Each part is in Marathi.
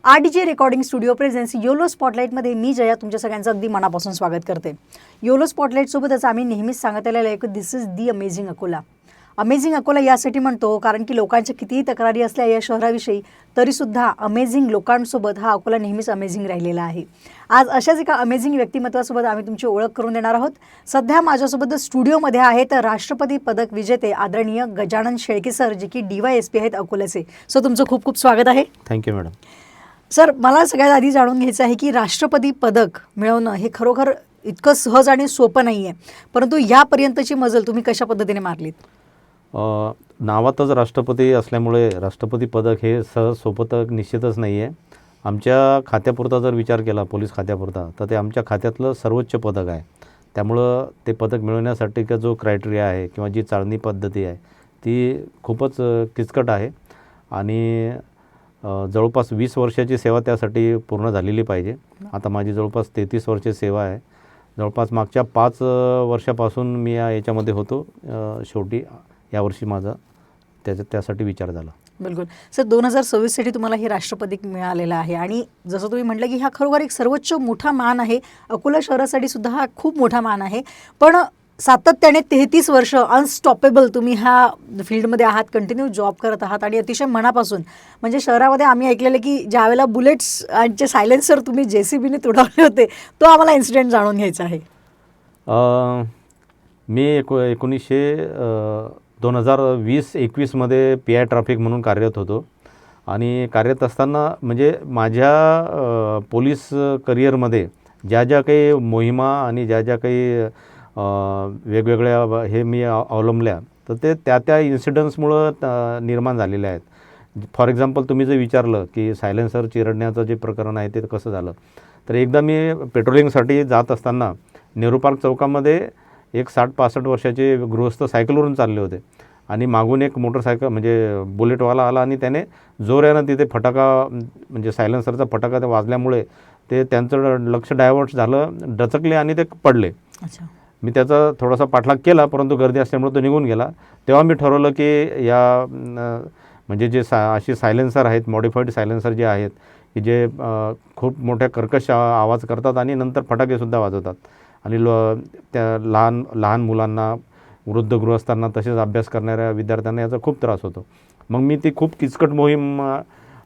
RDJ recording studio presents YOLO स्पॉटलाईटमध्ये मी जया तुमच्या सगळ्यांचं अगदी मनापासून स्वागत करते. योलो स्पॉटलाईटसोबतच आम्ही नेहमीच सांगत आलेलं आहे की this is the amazing Akola. Amazing Akola यासाठी म्हणतो कारण की लोकांच्या कितीही तक्रारी असल्या या शहराविषयी तरीसुद्धा अमेझिंग लोकांसोबत हा अकोला नेहमीच अमेझिंग राहिलेला आहे. आज अशाच एका अमेझिंग व्यक्तिमत्वासोबत आम्ही तुमची ओळख करून देणार आहोत. सध्या माझ्यासोबत स्टुडिओमध्ये आहेत राष्ट्रपती पदक विजेते आदरणीय गजानन शेळके सर, जे की DYSP आहेत अकोल्याचे. सो तुमचं खूप खूप स्वागत आहे. Thank you madam. सर, मला सगळ्यात आधी जाणून घ्यायचं आहे की राष्ट्रपती पदक मिळवणं हे खरोखर इतकं सहज आणि सोपं नाही आहे, परंतु यापर्यंतची मजल तुम्ही कशा पद्धतीने मारलीत? नावातच राष्ट्रपती असल्यामुळे राष्ट्रपती पदक हे सहज सोपं तर निश्चितच नाही आहे. आमच्या खात्यापुरता जर विचार केला, पोलीस खात्यापुरता, तर ते आमच्या खात्यातलं सर्वोच्च पदक आहे. त्यामुळं ते पदक मिळवण्यासाठी का जो क्रायटेरिया आहे किंवा जी चाळणी पद्धती आहे ती खूपच किचकट आहे आणि जवळपास 20 वर्षाची सेवा त्यासाठी पूर्ण झालेली पाहिजे. आता माझी जवळपास 33 वर्षे सेवा आहे. जवळपास मागच्या 5 वर्षापासून मी याच्यामध्ये होतो. शेवटी यावर्षी माझा त्यासाठी विचार झाला. बिलकुल सर, 2026साठी तुम्हाला हे राष्ट्रपती मिळालेलं आहे आणि जसं तुम्ही म्हटलं की हा खरोखर एक सर्वोच्च मोठा मान आहे. अकोला शहरासाठी सुद्धा हा खूप मोठा मान आहे. पण सातत्याने 33 वर्ष अनस्टॉपेबल तुम्ही ह्या फील्डमध्ये आहात, कंटिन्यू जॉब करत आहात आणि अतिशय मनापासून. म्हणजे शहरामध्ये आम्ही ऐकलेलं की ज्यावेळेला बुलेट्स आणि सायलेन्सर तुम्ही JCBने तुडवले होते, तो आम्हाला इन्सिडेंट जाणून घ्यायचा आहे. मी 2020-21मध्ये PI ट्रॅफिक म्हणून कार्यरत होतो आणि कार्यरत असताना म्हणजे माझ्या पोलीस करिअरमध्ये ज्या ज्या काही मोहिमा आणि ज्या ज्या काही वेगवेगळ्या हे मी अवलंबल्या, तर ते त्या इन्सिडन्समुळं निर्माण झालेले आहेत. फॉर एक्झाम्पल, तुम्ही जे विचारलं की सायलेन्सर चिरडण्याचं जे प्रकरण आहे ते कसं झालं, तर एकदा मी पेट्रोलिंगसाठी जात असताना नेहरू पार्क चौकामध्ये एक 60-65 वर्षाचे गृहस्थ सायकलवरून चालले होते आणि मागून एक मोटरसायकल म्हणजे बुलेटवाला आला आणि त्याने जोरानं तिथे फटाका म्हणजे सायलेन्सरचा फटाका वाजल्यामुळे ते त्यांचं लक्ष डायव्हर्ट झालं, डचकले आणि ते पडले. अच्छा. मी त्याचा थोडासा पाठलाग केला, परंतु गर्दी असल्यामुळे तो निघून गेला. तेव्हा मी ठरवलं की या म्हणजे जे अशी सायलेन्सर आहेत, मॉडिफाईड सायलेन्सर जे आहेत की जे खूप मोठ्या कर्कश आवाज करतात आणि नंतर फटाकेसुद्धा वाजवतात आणि त्या लहान मुलांना, वृद्ध गृहस्थांना, तसेच अभ्यास करणाऱ्या विद्यार्थ्यांना याचा खूप त्रास होतो. मग मी ती खूप किचकट मोहीम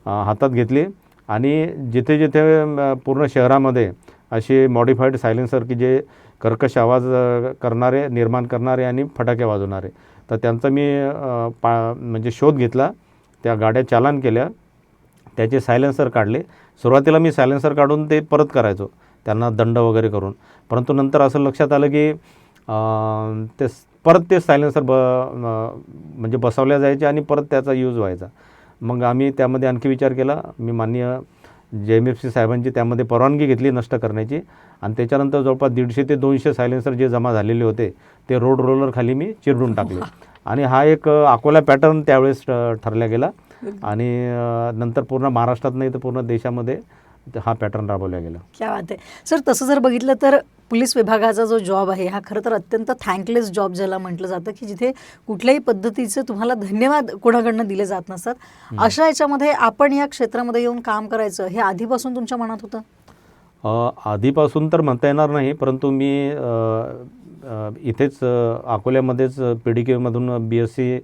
हातात घेतली आणि जिथे जिथे पूर्ण शहरामध्ये असे मॉडिफाईड सायलेन्सर की जे कर्कश आवाज करणारे, निर्माण करणारे आणि फटाके वाजवणारे, तर त्यांचा मी म्हणजे शोध घेतला. त्या गाड्या चालान केल्या, त्याचे सायलेन्सर काढले. सुरुवातीला मी सायलेन्सर काढून ते परत करायचो, त्यांना दंड वगैरे करून. परंतु नंतर असं लक्षात आलं की परत ते सायलेन्सर म्हणजे बसवल्या जायचे आणि परत त्याचा यूज व्हायचा. मग आम्ही त्यामध्ये आणखी विचार केला. मी माननीय JMFC साहेबांची त्यामध्ये परवानगी घेतली नष्ट करण्याची आणि त्याच्यानंतर जवळपास 150 ते 200 सायलेन्सर जे जमा झालेले होते ते रोड रोलर खाली मी चिरडून टाकले आणि हा एक अकोला पॅटर्न त्यावेळेस ठरला गेला आणि नंतर पूर्ण महाराष्ट्रात नाही तर पूर्ण देशामध्ये हा पॅटर्न राबवला गेला. क्या बात आहे सर. तसं जर बघितलं तर पोलीस विभागाचा जो जॉब आहे हा खरं तर अत्यंत थँकलेस जॉब ज्याला म्हटलं जातं की जिथे कुठल्याही पद्धतीचं तुम्हाला धन्यवाद कोणाकडनं दिले जात नसतात. अशा याच्यामध्ये आपण या क्षेत्रामध्ये येऊन काम करायचं हे आधीपासून तुमच्या मनात होतं? आधीपासून तर म्हणता येणार नाही, परंतु मी इथेच अकोल्यामध्येच PDQमधून BSc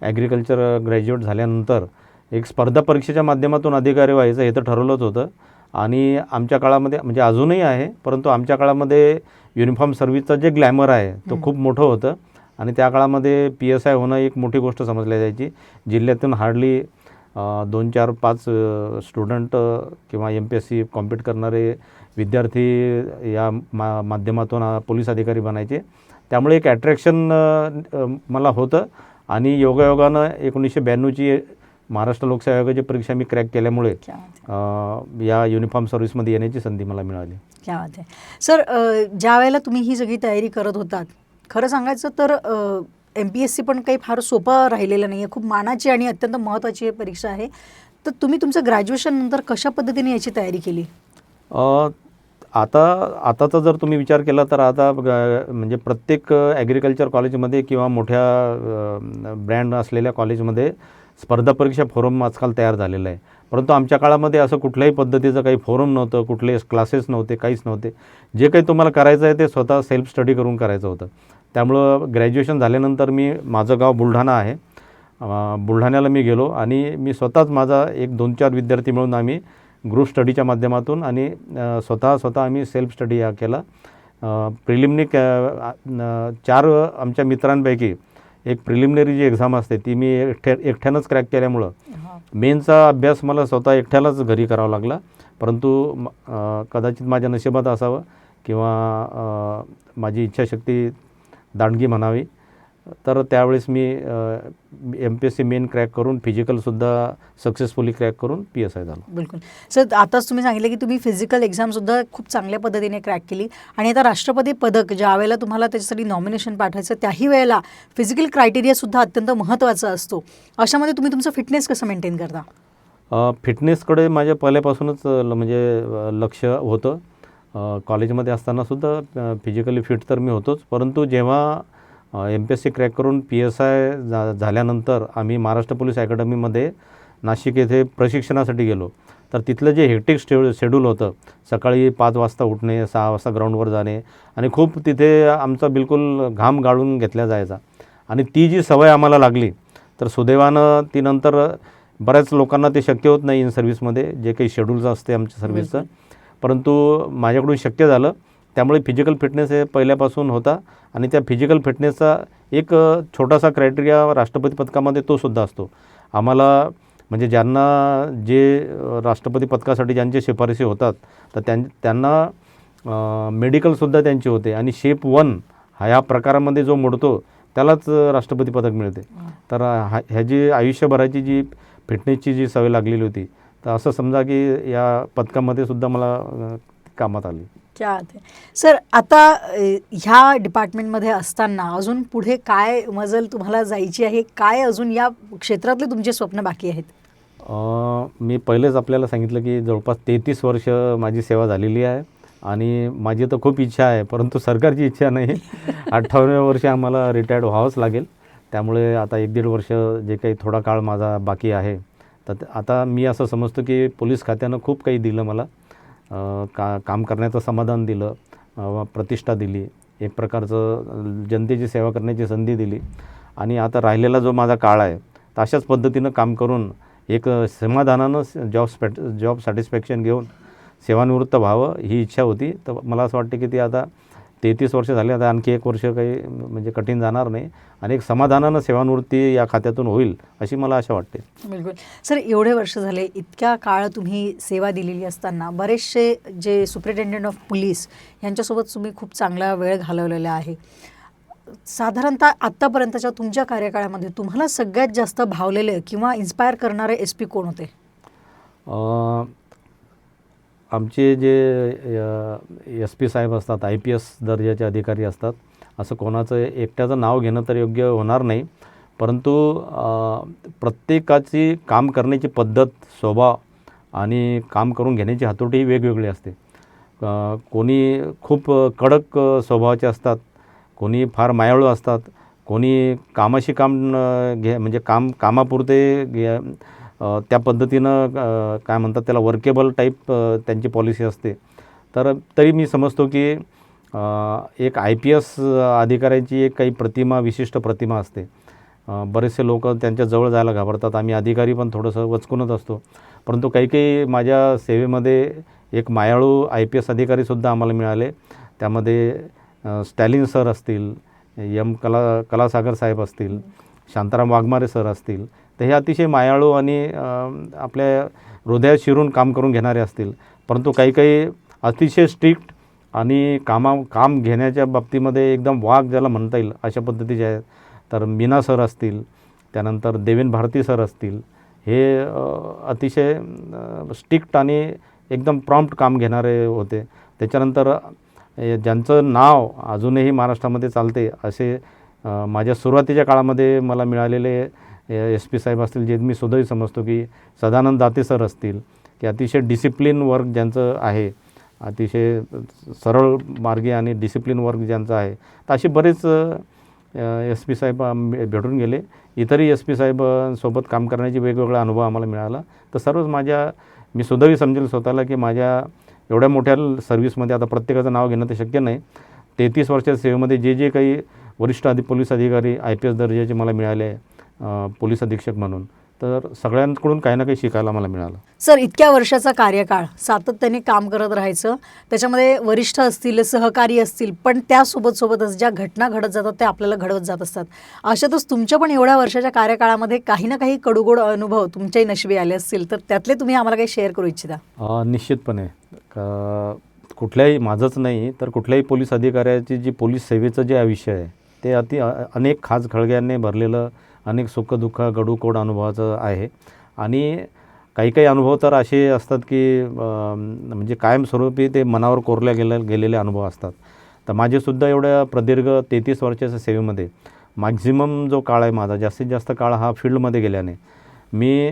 ॲग्रिकल्चर ग्रॅज्युएट झाल्यानंतर एक स्पर्धा परीक्षेच्या माध्यमातून अधिकारी व्हायचं हे तर ठरवलंच होतं आणि आमच्या काळामध्ये म्हणजे अजूनही आहे, परंतु आमच्या काळामध्ये युनिफॉर्म सर्व्हिसचं जे ग्लॅमर आहे तो खूप मोठं होतं आणि त्या काळामध्ये PSI होणं एक मोठी गोष्ट समजली जायची. जिल्ह्यातून हार्डली 2, 4, 5 स्टुडंट किंवा MPSC कॉम्पीट करणारे विद्यार्थी या माध्यमातून पोलीस अधिकारी बनायचे. त्यामुळे एक ॲट्रॅक्शन मला होतं आणि योगायोगानं 1992ची महाराष्ट्र लोकसेवा आयोगाची परीक्षा मी क्रॅक केल्यामुळे या युनिफॉर्म सर्व्हिसमध्ये येण्याची संधी मला मिळाली. क्या बात आहे सर. ज्या वेळेला तुम्ही ही सगळी तयारी करत होतात, खरं सांगायचं तर MPSC पण काही फार सोपं राहिलेलं नाही आहे, खूप मानाची आणि अत्यंत महत्त्वाची परीक्षा आहे. तर तुम्ही तुमचं ग्रॅज्युएशन नंतर कशा पद्धतीने याची तयारी केली? आताचा जर तुम्ही विचार केला तर आता म्हणजे प्रत्येक ॲग्रिकल्चर कॉलेजमध्ये किंवा मोठ्या ब्रँड असलेल्या कॉलेजमध्ये स्पर्धा परीक्षा फोरम आजकाल तयार झालेला आहे. परंतु आमच्या काळामध्ये असं कुठल्याही पद्धतीचं काही फोरम नव्हतं, कुठले क्लासेस नव्हते, काहीच नव्हते. जे काही तुम्हाला करायचं आहे ते स्वतः सेल्फ स्टडी करून करायचं होतं. त्यामुळं ग्रॅज्युएशन झाल्यानंतर माझं गाव बुलढाणा आहे. बुलढाण्याला मी गेलो आणि मी स्वतःच माझा एक 2-4 विद्यार्थी मिळून आम्ही ग्रुप स्टडीच्या माध्यमातून आणि स्वतः आम्ही सेल्फ स्टडी केला. प्रिलिमिनरी 4 आमच्या मित्रांपैकी एक प्रिलिमिनरी जी एक्झाम असते ती मी एकट्यानंच क्रॅक केल्यामुळं मेनचा अभ्यास मला स्वतः एकट्यालाच घरी करावा लागला. परंतु कदाचित माझ्या नशिबात असावं किंवा माझी इच्छाशक्ती दांडगी म्हणावी, तर त्यावेळेस मी MPSC मेन क्रॅक करून फिजिकलसुद्धा सक्सेसफुली क्रॅक करून PSI झालो. बिलकुल सर, आताच तुम्ही सांगितलं की तुम्ही फिजिकल एक्झामसुद्धा खूप चांगल्या पद्धतीने क्रॅक केली आणि आता राष्ट्रपती पदक ज्या वेळेला तुम्हाला त्याच्यासाठी नॉमिनेशन पाठवायचं त्याही वेळेला फिजिकल क्रायटेरियासुद्धा अत्यंत महत्त्वाचा असतो. अशामध्ये तुम्ही तुमचं फिटनेस कसं मेंटेन करता? फिटनेसकडे माझ्या पहिल्यापासूनच म्हणजे लक्ष होतं. कॉलेजमध्ये असतानासुद्धा फिजिकली फिट तर मी होतोच. परंतु जेव्हा MPSC क्रॅक करून PSI झाल्यानंतर आम्ही महाराष्ट्र पोलीस अकॅडमीमध्ये नाशिक येथे प्रशिक्षणासाठी गेलो. तर तिथलं जे हेक्टिक शेड्यूल होतं, सकाळी 5 वाजता उठणे, 6 वाजता ग्राउंडवर जाणे आणि खूप तिथे आमचा बिलकुल घाम गाळून घेतला जायचा आणि ती जी सवय आम्हाला लागली तर सुदैवानं ती नंतर बऱ्याच लोकांना ते शक्य होत नाही इन सर्व्हिसमध्ये, जे काही शेड्यूल्स असते आमच्या सर्व्हिसचं. परंतु माझ्याकडून शक्य झालं. त्यामुळे फिजिकल फिटनेस हे पहिल्यापासून होता आणि त्या फिजिकल फिटनेसचा एक छोटासा क्रायटेरिया राष्ट्रपती पदकामध्ये तो सुद्धा असतो. आम्हाला म्हणजे ज्यांना जे राष्ट्रपती पदकासाठी ज्यांचे शिफारशी होतात तर त्यांना मेडिकलसुद्धा त्यांचे होते आणि शेप 1 ह्या प्रकारामध्ये जो मोडतो त्यालाच राष्ट्रपती पदक मिळते. तर ह्याची आयुष्यभराची जी फिटनेसची जी सवय लागलेली होती, तर असं समजा की या पदकामध्ये सुद्धा मला कामात आली. क्या आहे सर, आता ह्या डिपार्टमेंटमध्ये असताना अजून पुढे काय मजल तुम्हाला जायची आहे? काय अजून या क्षेत्रातले तुमचे स्वप्न बाकी आहेत? मी पहिलेच आपल्याला सांगितलं की जवळपास 33 वर्ष माझी सेवा झालेली आहे आणि माझी तर खूप इच्छा आहे, परंतु सरकारची इच्छा नाही. 58व्या वर्षी आम्हाला रिटायर्ड व्हावंच लागेल. त्यामुळे आता 1-1.5 वर्ष जे काही थोडा काळ माझा बाकी आहे, तर आता मी असं समजतो की पोलीस खात्यानं खूप काही दिलं मला. काम करण्याचं समाधान दिलं, प्रतिष्ठा दिली, एक प्रकारचं जनतेची सेवा करण्याची संधी दिली आणि आता राहिलेला जो माझा काळ आहे तर अशाच पद्धतीनं काम करून एक समाधानानं जॉब सॅटिस्फॅक्शन घेऊन सेवानिवृत्त व्हावं ही इच्छा होती. तर मला असं वाटतं की ती आता 33 वर्ष झाली, आता आणखी 1 वर्ष काही म्हणजे कठीण जाणार नाही आणि एक समाधानानं सेवानिवृत्ती या खात्यातून होईल अशी मला आशा वाटते. बिलकुल सर, एवढे वर्ष झाले, इतक्या काळ तुम्ही सेवा दिलेली असताना बरेचसे जे सुपरिटेंडेंट ऑफ पोलीस यांच्यासोबत तुम्ही खूप चांगला वेळ घालवलेला आहे. साधारणतः आत्तापर्यंतच्या तुमच्या कार्यकाळामध्ये तुम्हाला सगळ्यात जास्त भावलेले किंवा इन्स्पायर करणारे SP कोण होते? आमचे जे SP साहेब असतात, IPS दर्जाचे अधिकारी असतात. असं कोणाचं एकट्याचं नाव घेणं तर योग्य होणार नाही, परंतु प्रत्येकाची काम करण्याची पद्धत, स्वभाव आणि काम करून घेण्याची हातोटी ही वेगवेगळी असते. कोणी खूप कडक स्वभावाचे असतात, कोणी फार मायाळू असतात, कोणी कामाशी काम म्हणजे कामापुरते त्या पद्धतीनं काय म्हणतात त्याला वर्केबल टाईप त्यांची पॉलिसी असते. तर तरी मी समजतो की एक IPS अधिकाऱ्याची एक काही विशिष्ट प्रतिमा असते. बरेचसे लोक त्यांच्या जवळ जायला घाबरतात. आम्ही अधिकारी पण थोडंसं वचकूनच असतो. परंतु काही माझ्या सेवेमध्ये एक मायाळू IPS अधिकारीसुद्धा आम्हाला मिळाले. त्यामध्ये स्टॅलिन सर असतील, कलासागर साहेब असतील, शांताराम वाघमारे सर असतील. तर हे अतिशय मायाळू आणि आपल्या हृदयात शिरून काम करून घेणारे असतील. परंतु काही अतिशय स्ट्रिक्ट आणि काम घेण्याच्या बाबतीमध्ये एकदम वाघ ज्याला म्हणता येईल अशा पद्धतीचे आहेत. तर मीना सर असतील, त्यानंतर देवेन भारती सर असतील. हे अतिशय स्ट्रिक्ट आणि एकदम प्रॉम्प्ट काम घेणारे होते. त्याच्यानंतर ज्यांचं नाव अजूनही महाराष्ट्रामध्ये चालते असे माझ्या सुरुवातीच्या काळामध्ये मला मिळालेले SP साहेब असतील, जे मी सुदैव समजतो की सदानंद दाते सर असतील, की अतिशय डिसिप्लिन वर्क ज्यांचं आहे, अतिशय सरळ मार्गी आणि डिसिप्लिन वर्क ज्यांचं आहे. तर असे बरेच SP साहेब भेटून गेले. इतरही एस पी साहेबांसोबत काम करण्याची वेगवेगळा अनुभव आम्हाला मिळाला. तर सर्वच मी सुदैवी समजेल स्वतःला की माझ्या एवढ्या मोठ्या सर्व्हिसमध्ये, आता प्रत्येकाचं नाव घेणं ते शक्य नाही, 33 वर्षाच्या सेवेमध्ये जे काही वरिष्ठ पोलीस अधिकारी IPS दर्जाचे मला मिळाले पोलीस अधीक्षक म्हणून, तर सगळ्यांकडून काही ना काही शिकायला मला मिळालं. सर, इतक्या वर्षाचा कार्यकाळ सातत्याने काम करत राहायचं, त्याच्यामध्ये वरिष्ठ असतील, सहकारी असतील, पण त्यासोबतच ज्या घटना घडत जातात त्या आपल्याला घडवत जात असतात. अशातच तुमच्या पण एवढ्या वर्षाच्या कार्यकाळामध्ये काही ना काही कडूगोड अनुभव तुमच्याही नशिबी आले असतील, तर त्यातले तुम्ही आम्हाला काही शेअर करू इच्छिता? निश्चितपणे कुठल्याही, माझंच नाही तर कुठल्याही पोलीस अधिकाऱ्याची जी पोलीस सेवेचं जे आयुष्य आहे ते अनेक खाच खळग्यांनी भरलेलं, अनेक सुखदुःख गडूकोड अनुभवाचं आहे. आणि काही अनुभव तर असे असतात की म्हणजे कायमस्वरूपी ते मनावर कोरल्या गेलेले अनुभव असतात. तर माझेसुद्धा एवढ्या प्रदीर्घ 33 वर्षाच्या सेवेमध्ये मॅक्झिमम जो काळ आहे माझा, जास्तीत जास्त काळ हा फील्डमध्ये गेल्याने मी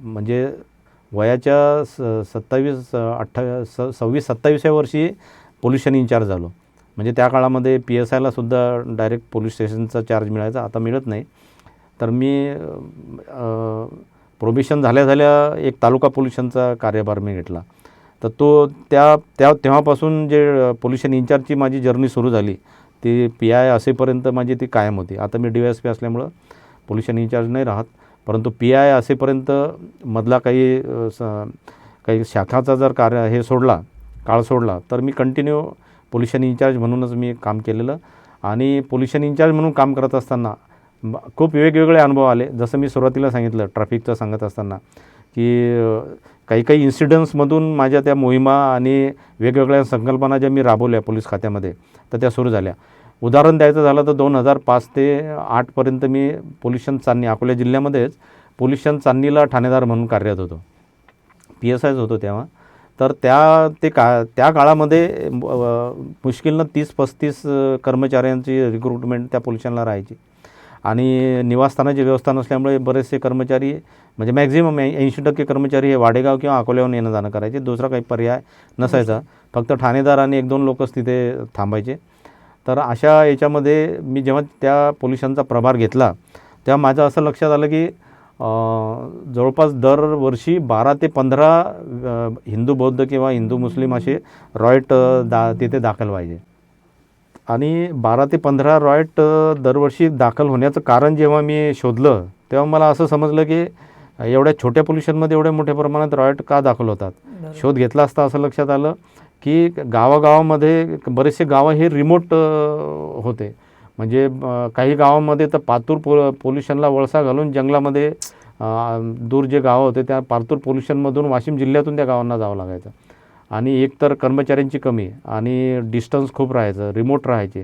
म्हणजे वयाच्या 26-27व्या वर्षी पोलीस स्टेशन इन्चार्ज झालो. म्हणजे त्या काळामध्ये PSIला सुद्धा डायरेक्ट पोलीस स्टेशनचा चार्ज मिळायचा, आता मिळत नाही. तर मी प्रोबेशन झाल्या एक तालुका पोलीस स्टेशनचा कार्यभार मी घेतला. तर तो तेव्हापासून जे पोलीस स्टेशन इन्चार्जची माझी जर्नी सुरू झाली ती PI असेपर्यंत माझी ती कायम होती. आता मी DYSP असल्यामुळं पोलीस स्टेशन इन्चार्ज नाही राहत, परंतु PI असेपर्यंत मधला काही शाखाचा जर काळ सोडला तर मी कंटिन्यू पोलीस स्टेशन इन्चार्ज म्हणूनच मी काम केलेलं. आणि पोलीस स्टेशन इन्चार्ज म्हणून काम करत असताना खूप वेगवेगळे अनुभव आले. जसं मी सुरुवातीला सांगितलं ट्रॅफिकचं सांगत असताना की काही इन्सिडेंट्समधून माझ्या त्या मोहिमा आणि वेगवेगळ्या संकल्पना ज्या मी राबवल्या पोलीस खात्यामध्ये तर त्या सुरू झाल्या. उदाहरण द्यायचं झालं तर 2005 ते 2008पर्यंत मी पोलीस स्टेशन चांदणी, अकोला जिल्ह्यामध्येच पोलीस स्टेशन चांदणीला ठाणेदार म्हणून कार्यरत होतो. PSIच होतो तेव्हा. तर त्या काळामध्ये मुश्किलनं 30-35 कर्मचाऱ्यांची रिक्रुटमेंट त्या पोलीस स्टेशनला राहायची. आणि निवासस्थानाची व्यवस्था नसल्यामुळे बरेचसे कर्मचारी, म्हणजे मॅक्झिमम 80% कर्मचारी हे वाडेगाव किंवा अकोल्याहून येणं जाणं करायचे. दुसरा काही पर्याय नसायचा, फक्त ठाणेदार आणि 1-2 लोकच तिथे थांबायचे. तर अशा याच्यामध्ये मी जेव्हा त्या पोलीस स्टेशनचा प्रभार घेतला तेव्हा माझं असं लक्षात आलं की जवळपास दरवर्षी 12 ते 15 हिंदू बौद्ध किंवा हिंदू मुस्लिम असे रॉयट तिथे दाखल व्हायचे. आणि 12 ते 15 रॉयट दरवर्षी दाखल होण्याचं कारण जेव्हा मी शोधलं तेव्हा मला असं समजलं की एवढ्या छोट्या पोलीस स्टेशनमध्ये एवढ्या मोठ्या प्रमाणात रॉयट का दाखल होतात. शोध घेतला असता असं लक्षात आलं की गावागावामध्ये बरेचसे गावं हे रिमोट होते. म्हणजे काही गावामध्ये तर पातूर पोलीस स्टेशनला वळसा घालून जंगलामध्ये दूर जे गावं होते त्या पातूर पोलीस स्टेशनमधून वाशिम जिल्ह्यातून त्या गावांना जावं लागायचं. आणि एकतर कर्मचाऱ्यांची कमी आणि डिस्टन्स खूप राहायचं, रिमोट राहायचे,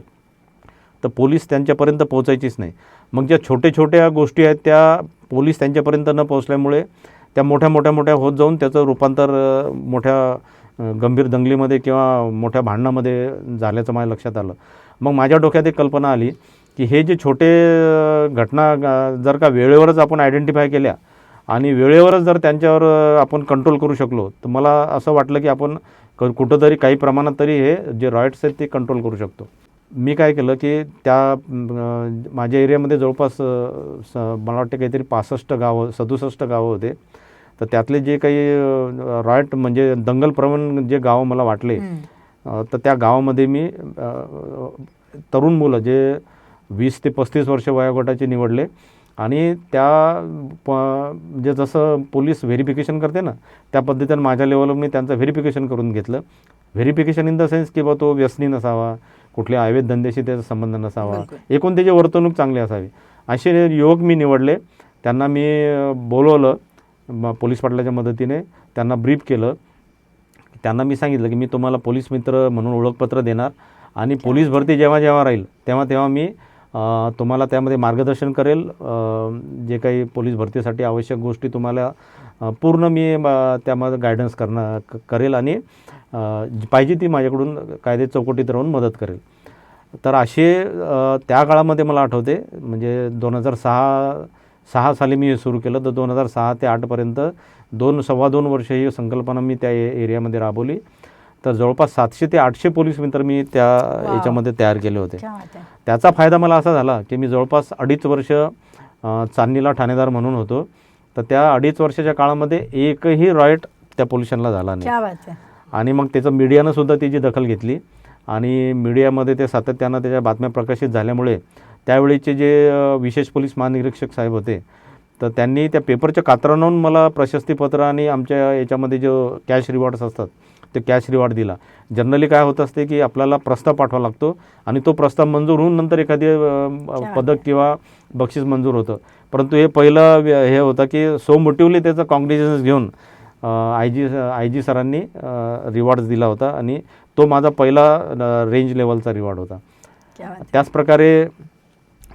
तर पोलीस त्यांच्यापर्यंत पोहोचायचीच नाही. मग ज्या छोट्या गोष्टी आहेत त्या पोलीस त्यांच्यापर्यंत न पोहोचल्यामुळे त्या मोठ्या होत जाऊन त्याचं रूपांतर मोठ्या गंभीर दंगलीमध्ये किंवा मोठ्या भांडणामध्ये झाल्याचं माझ्या लक्षात आलं. मग माझ्या डोक्यात एक कल्पना आली की हे जे छोटे घटना जर का वेळेवरच आपण आयडेंटिफाय केल्या आणि वेळेवरच जर त्यांच्यावर आपण कंट्रोल करू शकलो तर मला असं वाटलं की आपण कुठंतरी काही प्रमाणात तरी हे जे रॉयट्स आहेत ते कंट्रोल करू शकतो. मी काय केलं की माझ्या एरियामध्ये जवळपास मला वाटतं काहीतरी 67 गावं होते. तर त्यातले जे काही रॉयट म्हणजे दंगलप्रवण जे गावं मला वाटले तर त्या गावामध्ये मी तरुण मुलं जे 20 ते 35 वर्ष वयोगटाचे निवडले. आणि म्हणजे जसं पोलीस व्हेरिफिकेशन करते ना त्या पद्धतीनं माझ्या लेवलवर मी त्यांचं व्हेरिफिकेशन करून घेतलं. व्हेरिफिकेशन इन द सेन्स की तो व्यसनी नसावा, कुठल्या अवैध धंद्याशी त्याचा संबंध नसावा, एकूण त्याची वर्तणूक चांगली असावी, असे युवक मी निवडले. त्यांना मी बोलवलं पोलीस पाटलाच्या मदतीने, त्यांना ब्रीफ केलं. त्यांना मी सांगितलं की मी तुम्हाला पोलीस मित्र म्हणून ओळखपत्र देणार आणि पोलीस भरती जेव्हा राहील तेव्हा मी तुम्हाला त्यामध्ये मार्गदर्शन करेल. जे काही पोलीस भरतीसाठी आवश्यक गोष्टी तुम्हाला पूर्ण मी त्यामध्ये गायडन्स करेल आणि पाहिजे ती माझ्याकडून कायदे चौकटीत राहून मदत करेल. तर असे त्या काळामध्ये मला आठवते म्हणजे 2006 साली मी हे सुरू केलं. तर 2006 ते 2008पर्यंत 2-2.25 वर्ष ही संकल्पना मी त्या एरियामध्ये राबवली. तर जवळपास 700 ते 800 पोलीस मित्र मी त्या याच्यामध्ये तयार केले होते. त्याचा फायदा मला असा झाला की मी जवळपास 2.5 वर्ष चांदणीला ठाणेदार म्हणून होतो. तर त्या 2.5 वर्षाच्या काळामध्ये एकही रॉयट त्या पोलीस स्टेशनला झाला नाही. क्या बात आहे. आणि मग त्याचं मीडियानं सुद्धा त्याची दखल घेतली आणि मीडियामध्ये ते सातत्यानं त्याच्या बातम्या प्रकाशित झाल्यामुळे त्यावेळीचे जे विशेष पोलीस महानिरीक्षक साहेब होते, तर त्यांनी त्या पेपरच्या कात्रणावरून मला प्रशस्तीपत्र आणि आमच्या याच्यामध्ये जो कॅश रिवॉर्ड्स असतात ते कॅश रिवॉर्ड दिला. जनरली काय होत असते की आपल्याला प्रस्ताव पाठवावा लागतो आणि तो प्रस्ताव मंजूर होऊन नंतर एखादी पदक किंवा बक्षीस मंजूर होतं. परंतु हे पहिलं हे होतं की सो मोटिवली त्याचं कॉन्ग्रॅच्युलेशन्स घेऊन आय जी सरांनी रिवॉर्ड्स दिला होता आणि तो माझा पहिला रेंज लेवलचा रिवॉर्ड होता. क्या बात आहे. त्याचप्रकारे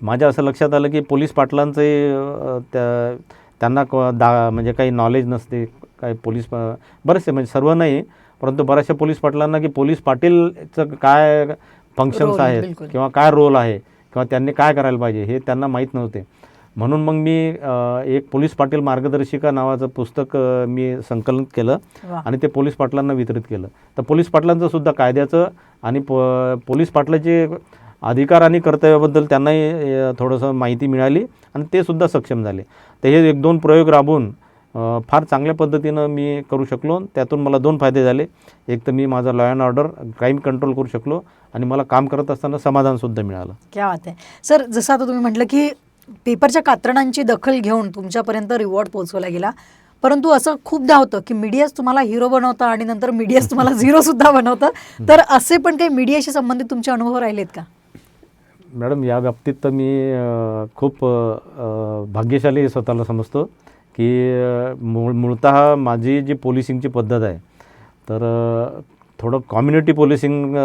माझ्या असं लक्षात आलं की पोलीस पाटलांचे त्यांना म्हणजे काही नॉलेज नसते. काही पोलीस बरेचसे म्हणजे सर्व नाही, परंतु बऱ्याचशा पोलीस पाटलांना की पोलीस पाटीलचं काय फंक्शन्स रोल, आहेत बिलकुल. किंवा काय रोल आहे किंवा त्यांनी काय करायला पाहिजे हे त्यांना माहीत नव्हते. म्हणून मग मी एक पोलीस पाटील मार्गदर्शिका नावाचं पुस्तक मी संकलन केलं वा. आणि ते पोलीस पाटलांना वितरित केलं. तर पोलीस पाटलांचं सुद्धा कायद्याचं आणि पोलीस पाटलाचे अधिकार आणि कर्तव्याबद्दल त्यांनाही थोडंसं माहिती मिळाली आणि ते सुद्धा सक्षम झाले. तर हे 1-2 प्रयोग राबवून फार चांगल्या पद्धतीनं मी करू शकलो. त्यातून मला 2 फायदे झाले. एक तर मी माझा law and order crime control करू शकलो आणि मला काम करत असताना समाधानसुद्धा मिळालं. क्या बात आहे. सर, जसं आता तुम्ही म्हटलं की पेपरच्या कात्रणांची दखल घेऊन तुमच्यापर्यंत रिवॉर्ड पोहोचवला गेला, परंतु असं खूपदा होतं की मीडियाच तुम्हाला हिरो बनवतं आणि नंतर मीडियाच तुम्हाला झिरो सुद्धा बनवतं. तर असे पण काही मीडियाशी संबंधित तुमचे अनुभव राहिलेत का? मॅडम, या बाबतीत तर मी खूप भाग्यशाली स्वतःला समजतो की मूळतः माझी जी पोलिसिंगची पद्धत आहे, तर थोडं कम्युनिटी पोलिसिंग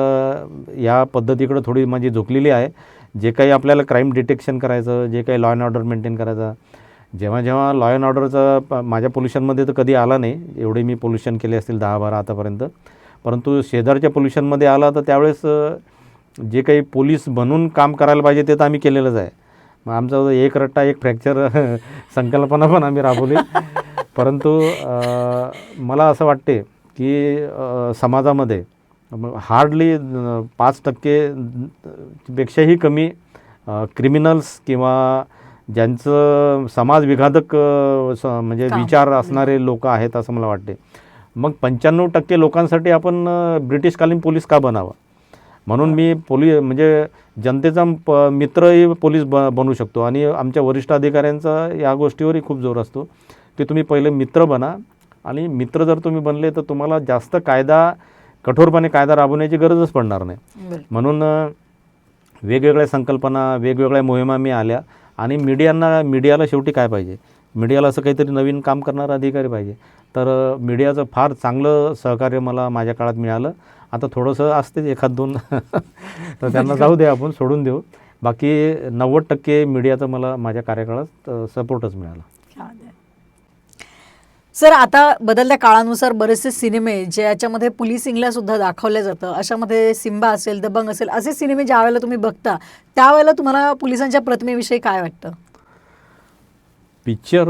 या पद्धतीकडे थोडी माझी झुकलेली आहे. जे काही आपल्याला क्राईम डिटेक्शन करायचं, जे काही लॉ अँड ऑर्डर मेंटेन करायचं, जेव्हा लॉ अँड ऑर्डरचा माझ्या पोल्युशनमध्ये तर कधी आला नाही. एवढे मी पोल्युशन केले असतील 10-12 आतापर्यंत. परंतु शेजारच्या पोल्युशनमध्ये आला तर त्यावेळेस जे काही पोलीस बनून काम करायला पाहिजे ते तर आम्ही केलेलंच आहे. मग आमचा एक रट्टा एक फ्रॅक्चर संकल्पना पण आम्ही राबवली. परंतु मला असं वाटते की समाजामध्ये हार्डली 5% पेक्षाही कमी क्रिमिनल्स किंवा ज्यांचं समाज विघातक म्हणजे विचार असणारे लोक आहेत असं मला वाटते. मग 95% लोकांसाठी आपण ब्रिटिशकालीन पोलीस का बनावं? म्हणून मी म्हणजे जनतेचा मित्रही पोलीस बनू शकतो आणि आमच्या वरिष्ठ अधिकाऱ्यांचा या गोष्टीवरही खूप जोर असतो की तुम्ही पहिले मित्र बना आणि मित्र जर तुम्ही बनले तर तुम्हाला जास्त कठोरपणे कायदा राबवण्याची गरजच पडणार नाही. म्हणून वेगवेगळ्या संकल्पना, वेगवेगळ्या मोहिमा मी आल्या आणि मीडियाला शेवटी काय पाहिजे? मीडियाला असं काहीतरी नवीन काम करणारा अधिकारी पाहिजे. तर मीडियाचं फार चांगलं सहकार्य मला माझ्या काळात मिळालं. आता थोडंसं असतेच 1-2 तर त्यांना जाऊ दे, आपण सोडून देऊ. बाकी 90% मीडियाचं मला माझ्या कार्यकाळात सपोर्टच मिळाला. सर, आता बदलत्या काळानुसार बरेचसे सिनेमे ज्याच्यामध्ये पोलिसिंगला सुद्धा दाखवलं जातं, अशामध्ये सिम्बा असेल, दबंग असेल, असे सिनेमे ज्या वेळेला तुम्ही बघता त्यावेळेला तुम्हाला पोलिसांच्या प्रतिमेविषयी काय वाटतं? पिक्चर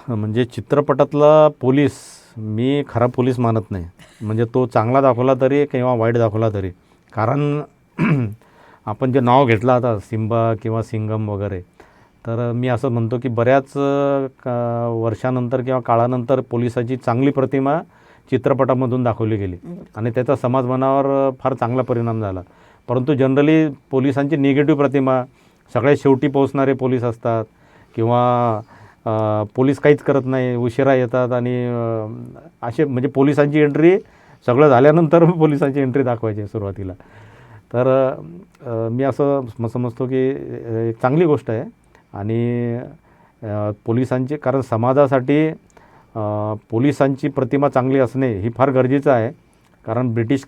म्हणजे चित्रपटातला पोलीस मी खरा पोलीस मानत नाही. म्हणजे तो चांगला दाखवला तरी किंवा वाईट दाखवला तरी. कारण आपण जे नाव घेतलं आता सिम्बा किंवा सिंगम वगैरे, तर मी असं म्हणतो की बऱ्याच वर्षानंतर किंवा काळानंतर पोलिसाची चांगली प्रतिमा चित्रपटामधून दाखवली गेली आणि त्याचा समाजमनावर फार चांगला परिणाम झाला. परंतु जनरली पोलिसांची निगेटिव्ह प्रतिमा, सगळ्यात शेवटी पोहोचणारे पोलीस असतात किंवा पोलीस काहीच करत नाही, उशिरा येतात आणि असे म्हणजे पोलिसांची एंट्री सगळं झाल्यानंतर पोलिसांची एंट्री दाखवायची सुरुवातीला. तर मी असं समजतो की एक चांगली गोष्ट आहे आणि पोलिसांची, कारण समाजासाठी पोलिसांची प्रतिमा चांगली असणे ही फार गरजेचं आहे. कारण ब्रिटिश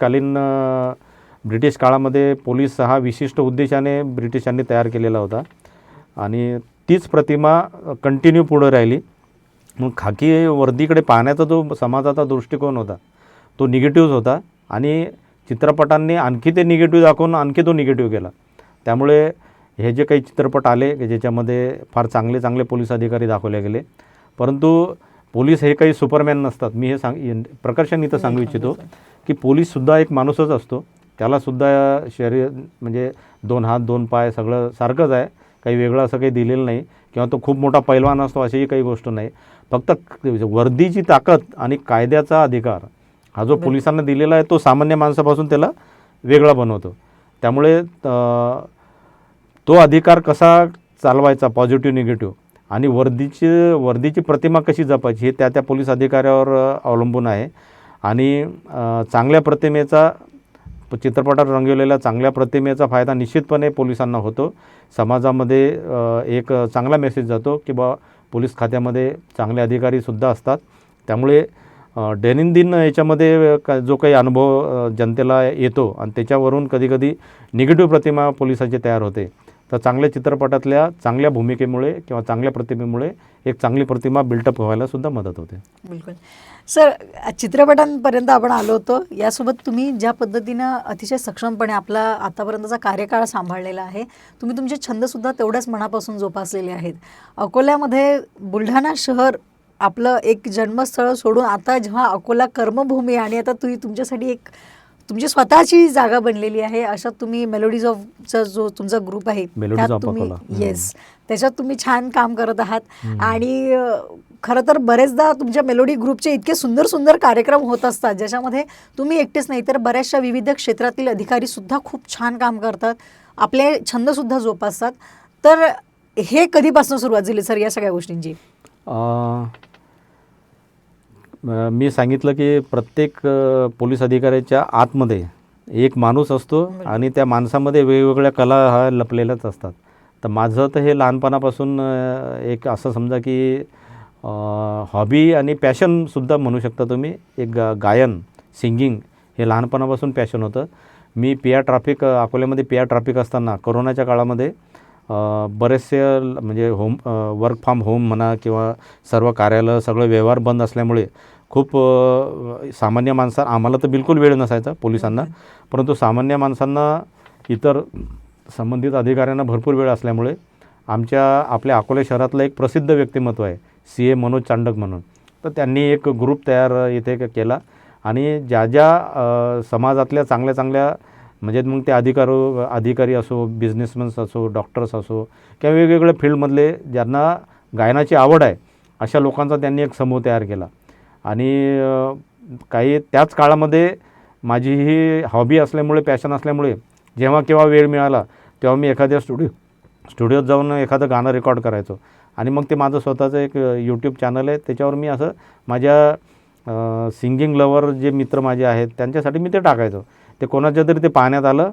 काळामध्ये पोलीस हा विशिष्ट उद्देशाने ब्रिटिशांनी तयार केलेला होता आणि तीच प्रतिमा कंटिन्यू पुढे राहिली. मग खाकी वर्दीकडे पाहण्याचा जो समाजाचा दृष्टिकोन होता तो निगेटिव्ह होता आणि चित्रपटांनी आणखी ते निगेटिव्ह दाखवून आणखी तो निगेटिव्ह केला. त्यामुळे हे जे काही चित्रपट आले की ज्याच्यामध्ये फार चांगले चांगले पोलीस अधिकारी दाखवले गेले, परंतु पोलीस हे काही सुपरमॅन नसतात. मी हे प्रकर्षाने इथं सांगू इच्छितो की पोलीससुद्धा एक माणूसच असतो. त्यालासुद्धा शरीर म्हणजे 2 हात 2 पाय सगळं सारखंच आहे. काही वेगळं असं काही दिलेलं नाही किंवा तो खूप मोठा पैलवान असतो अशीही काही गोष्ट नाही. फक्त वर्दीची ताकद आणि कायद्याचा अधिकार हा जो पोलिसांना दिलेला आहे तो सामान्य माणसापासून त्याला वेगळा बनवतो. त्यामुळे तो अधिकार कसा चालवायचा, पॉझिटिव्ह निगेटिव्ह, आणि वर्दीची प्रतिमा कशी जपायची हे त्या पोलीस अधिकाऱ्यावर अवलंबून आहे. आणि चांगल्या प्रतिमेचा, चित्रपटात रंगवलेल्या चांगल्या प्रतिमेचा फायदा निश्चितपणे पोलिसांना होतो. समाजामध्ये एक चांगला मेसेज जातो की बा पोलीस खात्यामध्ये चांगले अधिकारीसुद्धा असतात. त्यामुळे दैनंदिन याच्यामध्ये जो काही अनुभव जनतेला येतो आणि त्याच्यावरून कधीकधी निगेटिव्ह प्रतिमा पोलिसाची तयार होते, तर चांगल्या चित्रपटातल्या चांगल्या भूमिकेमुळे किंवा चांगल्या प्रतिमेमुळे एक चांगली प्रतिमा बिल्टअप व्हायला सुद्धा मदत होते. बिलकुल सर, चित्रपटांपर्यंत आपण आलो होतो. यासोबत तुम्ही ज्या पद्धतीनं अतिशय सक्षमपणे आपला आतापर्यंतचा कार्यकाळ सांभाळलेला आहे, तुम्ही तुमचे छंदसुद्धा तेवढ्याच मनापासून जोपासलेले आहेत. अकोल्यामध्ये बुलढाणा शहर आपलं एक जन्मस्थळ सोडून आता जेव्हा अकोला कर्मभूमी आणि आता तुम्ही तुमच्यासाठी एक तुमची स्वतःची जागा बनलेली आहे, अशा तुम्ही मेलोडीज ऑफचा जो तुमचा ग्रुप आहे मेलोडीज त्यात ऑफ तुम्ही अकोला. येस त्याच्यात तुम्ही छान काम करत आहात. आणि खरं तर बरेचदा तुमच्या मेलोडी ग्रुपचे इतके सुंदर सुंदर कार्यक्रम होत असतात ज्याच्यामध्ये तुम्ही एकटेच नाही तर बऱ्याचशा विविध क्षेत्रातील अधिकारीसुद्धा खूप छान काम करतात, आपले छंदसुद्धा जोपासतात. तर हे कधीपासून सुरुवात झाली सर या सगळ्या गोष्टींची? मी सांगितलं की प्रत्येक पोलीस अधिकाऱ्याच्या आतमध्ये एक माणूस असतो आणि त्या माणसामध्ये वेगवेगळ्या कला हा लपलेल्याच असतात. तर माझं तर हे लहानपणापासून एक असं समजा की हॉबी आणि पॅशनसुद्धा म्हणू शकता तुम्ही. एक गायन, सिंगिंग हे लहानपणापासून पॅशन होतं. मी ट्रॅफिक अकोल्यामध्ये ट्रॅफिक असताना कोरोनाच्या काळामध्ये बरेचसे म्हणजे वर्क फ्रॉम होम म्हणा किंवा सर्व कार्यालय सगळं व्यवहार बंद असल्यामुळे खूप सामान्य आम्हाला तर बिलकुल वेळ नसायचा पोलिसांना, परंतु सामान्य माणसांना इतर संबंधित अधिकाऱ्यांना भरपूर वेळ असल्यामुळे आपल्या अकोला शहरातलं एक प्रसिद्ध व्यक्तिमत्व आहे CA मनोज चांडक म्हणून. तर त्यांनी एक ग्रुप तयार इथे केला आणि ज्या समाजातल्या चांगल्या म्हणजे मग ते अधिकारी असो, बिझनेसमॅन्स असो, डॉक्टर्स असो किंवा वेगवेगळ्या फील्डमधले ज्यांना गायनाची आवड आहे अशा लोकांचा त्यांनी एक समूह तयार केला. आणि काही त्याच काळामध्ये माझी ही हॉबी असल्यामुळे, पॅशन असल्यामुळे जेव्हा केव्हा वेळ मिळाला तेव्हा मी एखाद्या स्टुडिओत जाऊन एखादं गाणं रेकॉर्ड करायचो. आणि मग ते माझं स्वतःचं एक यूट्यूब चॅनल आहे, त्याच्यावर मी असं माझ्या सिंगिंग लवर जे मित्र माझे आहेत त्यांच्यासाठी मी ते टाकायचो. ते कोणाच्या तरी ते पाहण्यात आलं.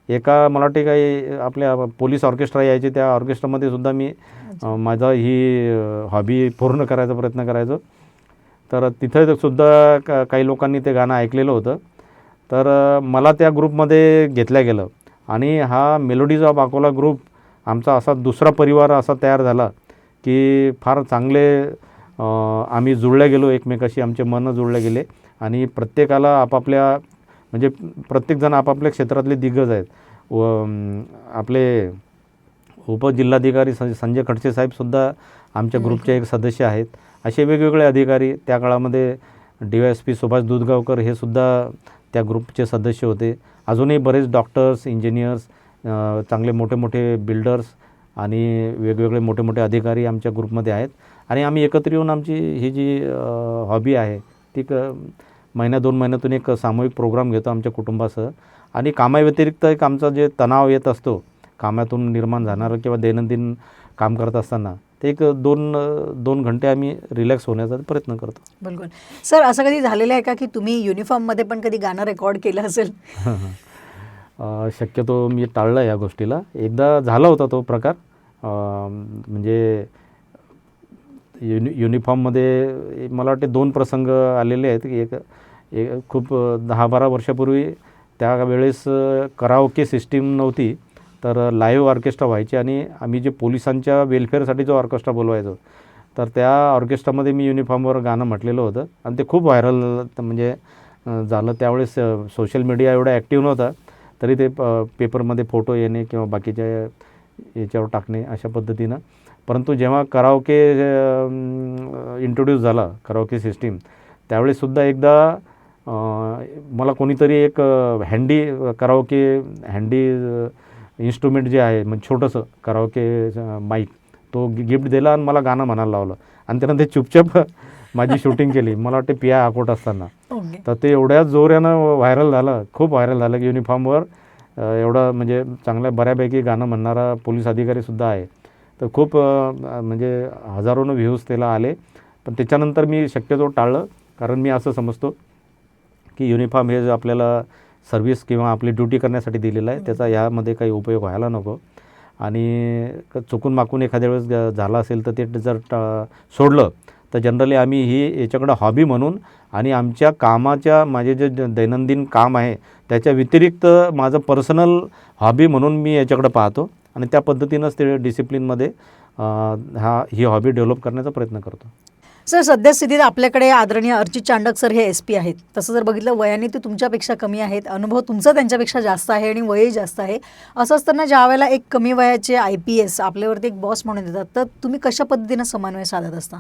मला वाटते काही आपल्या पोलीस ऑर्केस्ट्रा यायचे, त्या ऑर्केस्ट्रामध्ये सुद्धा मी माझा ही हॉबी पूर्ण करायचा प्रयत्न करायचो. तर तिथं सुद्धा काही लोकांनी ते गाणं ऐकलेलं होतं. तर मला त्या ग्रुपमध्ये घेतलं गेलं आणि हा मेलोडीज ऑफ अकोला ग्रुप आमचा असा दुसरा परिवार असा तयार झाला की फार चांगले आम्ही जुळले गेलो एकमेकाशी, आमचे मनं जुळले गेले. आणि प्रत्येकाला आपापल्या म्हणजे प्रत्येकजण आपापल्या क्षेत्रातले दिग्गज आहेत. आपले उपजिल्हाधिकारी संजय खडसे साहेबसुद्धा आमच्या ग्रुपचे एक सदस्य आहेत. असे वेगवेगळे अधिकारी त्या काळामध्ये DYSP सुभाष दूधगावकर हे सुद्धा त्या ग्रुपचे सदस्य होते. अजूनही बरेच डॉक्टर्स, इंजिनियर्स, चांगले मोठे बिल्डर्स आणि वेगवेगळे मोठे अधिकारी आमच्या ग्रुपमध्ये आहेत. आणि आम्ही एकत्र येऊन आमची ही जी हॉबी आहे ती महिन्या 2 महिन्यातून एक सामूहिक प्रोग्राम घेतो आमच्या कुटुंबासह. आणि कामाव्यतिरिक्त एक आमचा जे तणाव येत असतो कामातून निर्माण जाणारं किंवा दैनंदिन काम करत असताना ते एक 2 घंटे आम्ही रिलॅक्स होण्याचा प्रयत्न करतो. बिलकुल सर, असं कधी झालेलं आहे का की तुम्ही युनिफॉर्ममध्ये पण कधी गाणं रेकॉर्ड केलं असेल? शक्यतो मी टाळलं या गोष्टीला. एकदा झाला होता तो प्रकार. म्हणजे युनिफॉर्ममध्ये मला वाटते 2 प्रसंग आलेले आहेत. एक खूप 10-12 वर्षापूर्वी त्यावेळेस कराओके सिस्टीम नव्हती, तर लाईव्ह ऑर्केस्ट्रा व्हायचे आणि आम्ही जे पोलिसांच्या वेलफेअरसाठी जो ऑर्केस्ट्रा बोलवायचो तर त्या ऑर्केस्ट्रामध्ये मी युनिफॉर्मवर गाणं म्हटलेलं होतं आणि ते खूप व्हायरल म्हणजे झालं. त्यावेळेस सोशल मीडिया एवढा ॲक्टिव्ह नव्हता, तरी ते पेपरमध्ये फोटो येणे किंवा बाकीच्या याच्यावर टाकणे अशा पद्धतीनं. परंतु जेव्हा कराओके इंट्रोड्यूस झाला, कराओके सिस्टीम, त्यावेळेससुद्धा एकदा मला कोणीतरी एक कराओके हँडी इन्स्ट्रुमेंट जे आहे म्हणजे छोटंसं कराओके माईक तो गिफ्ट दिला आणि मला गाणं म्हणायला लावलं आणि त्यानं ते चुपचाप माझी शूटिंग केली. मला वाटते पिया अकोट असताना. ओके. तर ते एवढ्या जोरानं व्हायरल झालं, खूप व्हायरल झालं की युनिफॉर्मवर एवढं म्हणजे चांगल्या बऱ्यापैकी गाणं म्हणणारा पोलीस अधिकारीसुद्धा आहे. तर खूप म्हणजे हजारोनं व्ह्यूज त्याला आले. पण त्याच्यानंतर मी शक्यतो टाळलं, कारण मी असं समजतो की युनिफॉर्म हे आपल्याला सर्व्हिस किंवा आपली ड्युटी करण्यासाठी दिलेलं आहे, त्याचा ह्यामध्ये काही उपयोग व्हायला नको. आणि चुकून माकून एखाद्या वेळेस झालं असेल तर ते जर सोडलं तर जनरली आम्ही ही याच्याकडं हॉबी म्हणून आणि आमच्या कामाच्या माझे जे दैनंदिन काम आहे त्याच्या व्यतिरिक्त माझं पर्सनल हॉबी म्हणून मी याच्याकडं पाहतो आणि त्या पद्धतीनंच ते डिसिप्लिनमध्ये ही हॉबी डेव्हलप करण्याचा प्रयत्न करतो. सर, सध्या स्थितीत आपल्याकडे आदरणीय अर्चित चांडक सर हे SP आहेत. तसं जर बघितलं वयाने ते तुमच्यापेक्षा कमी आहेत, अनुभव तुमचा त्यांच्यापेक्षा जास्त आहे आणि वयही जास्त आहे. असं असताना ज्या वेळेला एक कमी वयाचे IPS आपल्यावरती एक बॉस म्हणून येतात, तर तुम्ही कशा पद्धतीनं समन्वय साधत असता?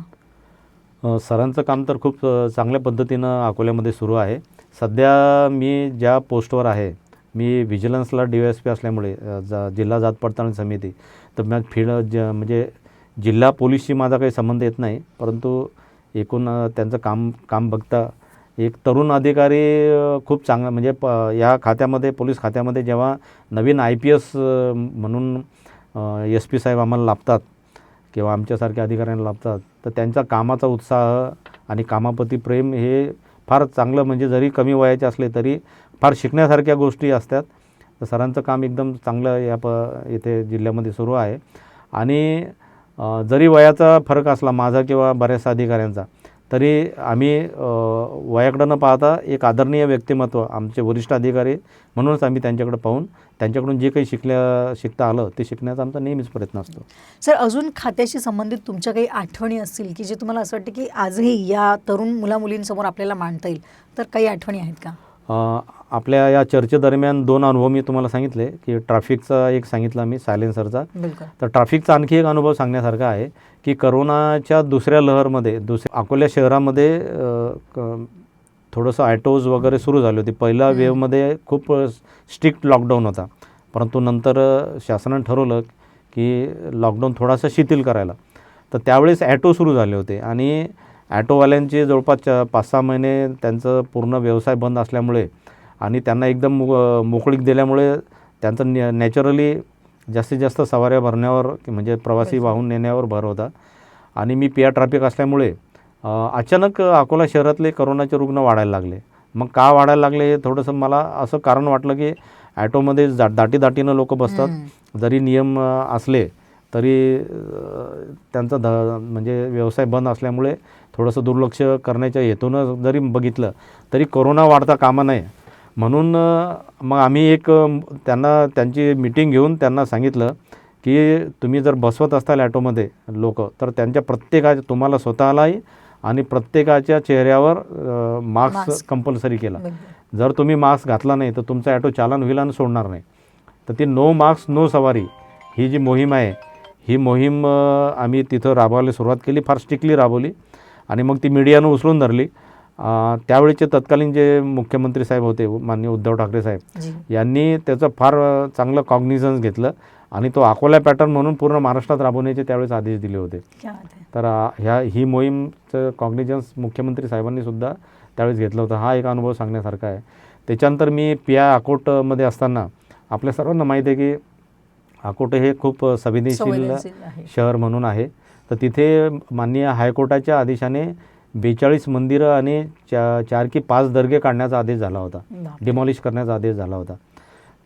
सरांचं काम तर खूप चांगल्या पद्धतीनं अकोल्यामध्ये सुरू आहे. सध्या मी ज्या पोस्टवर आहे, मी व्हिजिलन्सला DYSP असल्यामुळे जिल्हा जात पडताळणी समिती, तर मग म्हणजे जिल्हा पोलीसशी माझा काही संबंध येत नाही, परंतु एकूण त्यांचं काम बघता एक तरुण अधिकारी खूप चांगला म्हणजे या खात्यामध्ये पोलीस खात्यामध्ये जेव्हा नवीन IPS म्हणून SP साहेब आम्हाला लाभतात किंवा आमच्यासारख्या अधिकाऱ्यांना लाभतात, तर त्यांचा कामाचा उत्साह आणि कामाप्रती प्रेम हे फार चांगलं, म्हणजे जरी कमी वयाचे असले तरी फार शिकण्यासारख्या गोष्टी असतात. तर सरांचं काम एकदम चांगलं इथे जिल्ह्यामध्ये सुरू आहे. आणि जरी वयाचा फरक असला माझा किंवा बऱ्याचशा अधिकाऱ्यांचा, तरी आम्ही वयाकडं न पाहता एक आदरणीय व्यक्तिमत्व आमचे वरिष्ठ अधिकारी म्हणूनच आम्ही त्यांच्याकडे पाहून त्यांच्याकडून जे काही शिकता आलं ते शिकण्याचा आमचा नेहमीच प्रयत्न असतो. सर, अजून खात्याशी संबंधित तुमच्या काही आठवणी असतील की जे तुम्हाला असं वाटतं की आजही या तरुण मुलामुलींसमोर आपल्याला मांडता येईल, तर काही आठवणी आहेत का? आपल्या या चर्चेदरम्यान 2 अनुभव मी तुम्हाला सांगितले की ट्रॅफिकचा एक सांगितला मी, सायलेन्सरचा. बिलकुल. तर ट्रॅफिकचा आणखी एक अनुभव सांगण्यासारखा आहे की करोनाच्या दुसऱ्या लहरमध्ये अकोला शहरामध्ये थोडंसं ॲटोज वगैरे सुरू झाले होते. पहिल्या वेव्हमध्ये खूप स्ट्रिक्ट लॉकडाऊन होता, परंतु नंतर शासनानं ठरवलं की लॉकडाऊन थोडासा शिथिल करायला. तर त्यावेळेस ॲटो सुरू झाले होते आणि ॲटोवाल्यांचे जवळपास 5-6 महिने त्यांचं पूर्ण व्यवसाय बंद असल्यामुळे आणि त्यांना एकदम मोकळीक दिल्यामुळे त्यांचं नॅचरली जास्तीत जास्त सवाऱ्या भरण्यावर म्हणजे प्रवासी वाहून नेण्यावर भर होता. आणि मी पिया ट्रॅफिक असल्यामुळे अचानक अकोला शहरातले करोनाचे रुग्ण वाढायला लागले. मग का वाढायला लागले हे थोडंसं मला असं कारण वाटलं की ॲटोमध्ये दाटीनं लोक बसतात, जरी नियम असले तरी त्यांचा म्हणजे व्यवसाय बंद असल्यामुळे थोडंसं दुर्लक्ष करण्याच्या हेतूनं जरी बघितलं तरी कोरोना वाढता कामा नये म्हणून मग आम्ही त्यांची मीटिंग घेऊन त्यांना सांगितलं की तुम्ही जर बसवत असाल ॲटोमध्ये लोक, तर त्यांच्या तुम्हाला स्वतःलाही आणि प्रत्येकाच्या चेहऱ्यावर मास्क कंपल्सरी केला. जर तुम्ही मास्क घातला नाही तर तुमचा ॲटो चालन होईल आणि सोडणार नाही. तर ती नो मास्क नो सवारी ही जी मोहीम आहे, ही मोहीम आम्ही तिथं राबवायला सुरुवात केली, फार स्ट्रिक्टली राबवली आणि मग ती मीडियानं उचलून धरली. त्यावेळेचे तत्कालीन जे मुख्यमंत्री साहेब होते माननीय उद्धव ठाकरे साहेब यांनी त्याचं फार चांगलं कॉग्निझन्स घेतलं आणि तो अकोला पॅटर्न म्हणून पूर्ण महाराष्ट्रात राबवण्याचे त्यावेळेस आदेश दिले होते. तर ही मोहीमचं कॉग्निझन्स मुख्यमंत्री साहेबांनी सुद्धा त्यावेळेस घेतलं होतं. हा एक अनुभव सांगण्यासारखा आहे. त्याच्यानंतर मी पिया अकोटमध्ये असताना आपल्या सर्वांना माहीत आहे की अकोट हे खूप संवेदनशील शहर म्हणून आहे. तर तिथे माननीय हायकोर्टाच्या आदेशाने 42 मंदिरं आणि 4 की 5 दर्गे काढण्याचा आदेश झाला होता, डिमॉलिश करण्याचा आदेश झाला होता.